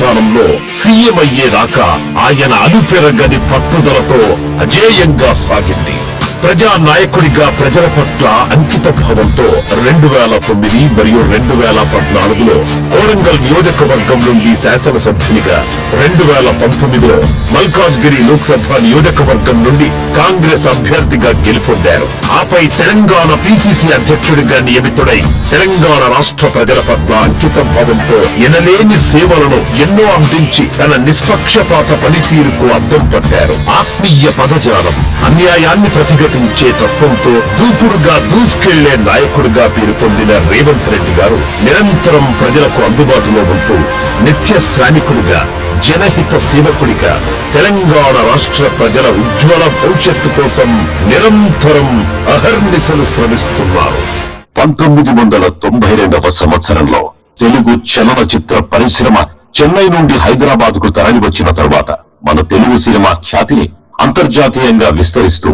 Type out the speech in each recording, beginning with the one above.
స్థానంలో సీఎం అయ్యేదాకా ఆయన అలుపెరగని పట్టుదలతో అజేయంగా సాగింది. ప్రజా నాయకుడిగా ప్రజల పట్ల అంకిత భావంతో 2009 మరియు 2014లో కోడంగల్ నియోజకవర్గం నుండి శాసనసభ్యునిగా, 2019లో మల్కాజ్గిరి లోక్సభ నియోజకవర్గం నుండి కాంగ్రెస్ అభ్యర్థిగా గెలుపొందారు. ఆపై తెలంగాణ పిసిసి అధ్యక్షుడిగా నియమితుడై తెలంగాణ రాష్ట్ర ప్రజల పట్ల అంకిత భావంతో ఎనలేని సేవలను ఎన్నో అందించి తన నిష్పక్షపాత పనితీరుకు అద్దం పట్టారు. ఆత్మీయ పదజాలం, అన్యాయాన్ని ప్రతిఘటించే తత్వంతో దూకుడుగా దూసుకెళ్లే నాయకుడిగా పేరు పొందిన రేవంత్ రెడ్డి గారు నిరంతరం ప్రజలకు అందుబాటులో ఉంటూ నిత్య శ్రామికుడిగా, జనహిత సేవకుడిగా తెలంగాణ రాష్ట్ర ప్రజల ఉజ్వల భవిష్యత్తు కోసం నిరంతరం అహర్నిశలు శ్రమిస్తున్నారు. 1992వ సంవత్సరంలో తెలుగు చలనచిత్ర పరిశ్రమ చెన్నై నుండి హైదరాబాద్ కు తరలివచ్చిన తరువాత మన తెలుగు సినిమా ఖ్యాతిని అంతర్జాతీయంగా విస్తరిస్తూ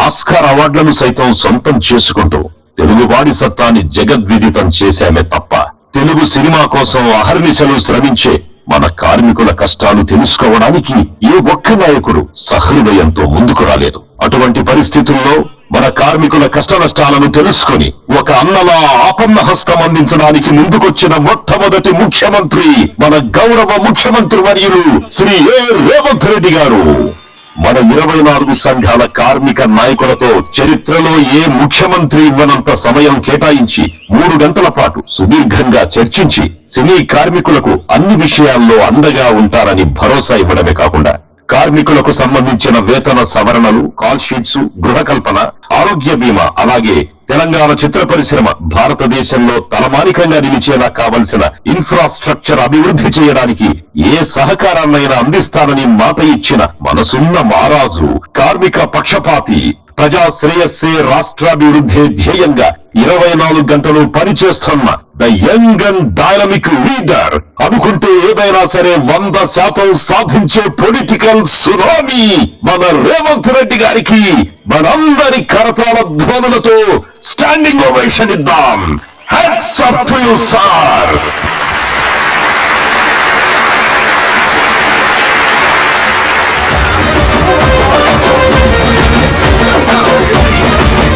ఆస్కార్ అవార్డులను సైతం సొంతం చేసుకుంటూ తెలుగువాడి సత్తాని జగద్విదితం చేశామే తప్ప తెలుగు సినిమా కోసం అహర్నిశలు శ్రమించే మన కార్మికుల కష్టాలు తెలుసుకోవడానికి ఏ ఒక్క నాయకుడు సహృదయంతో ముందుకు రాలేదు. అటువంటి పరిస్థితుల్లో మన కార్మికుల కష్ట నష్టాలను తెలుసుకుని ఒక అన్నలా ఆపన్న హస్తం అందించడానికి ముందుకొచ్చిన మొట్టమొదటి ముఖ్యమంత్రి మన గౌరవ ముఖ్యమంత్రి వర్యులు శ్రీ ఏ రేవంత్ రెడ్డి గారు. మన 24 సంఘాల కార్మిక నాయకులతో చరిత్రలో ఏ ముఖ్యమంత్రి ఇవ్వనంత సమయం కేటాయించి 3 గంటల పాటు సుదీర్ఘంగా చర్చించి సినీ కార్మికులకు అన్ని విషయాల్లో అండగా ఉంటారని భరోసా ఇవ్వడమే కాకుండా కార్మికులకు సంబంధించిన వేతన సవరణలు, కాల్ షీట్స్, గృహ కల్పన, ఆరోగ్య బీమా, అలాగే తెలంగాణ చిత్ర పరిశ్రమ భారతదేశంలో తలమానికంగా నిలిచేలా కావలసిన ఇన్ఫ్రాస్ట్రక్చర్ అభివృద్ధి చేయడానికి ఏ సహకారాన్నైనా అందిస్తానని మాట ఇచ్చిన మనసున్న మహారాజు, కార్మిక పక్షపాతి, ప్రజా శ్రేయస్సే రాష్ట్రాభివృద్ధి ధ్యేయంగా 24 గంటలు పనిచేస్తున్న the young and dynamic leader, అనుకుంటే ఏదైనా సరే 100% సాధించే పొలిటికల్ సునామీ మన రేవంత్ రెడ్డి గారికి మనందరి కరతాళ ధ్వనులతో స్టాండింగ్ ఓవేషన్ ఇద్దాం. Hats off to you sir.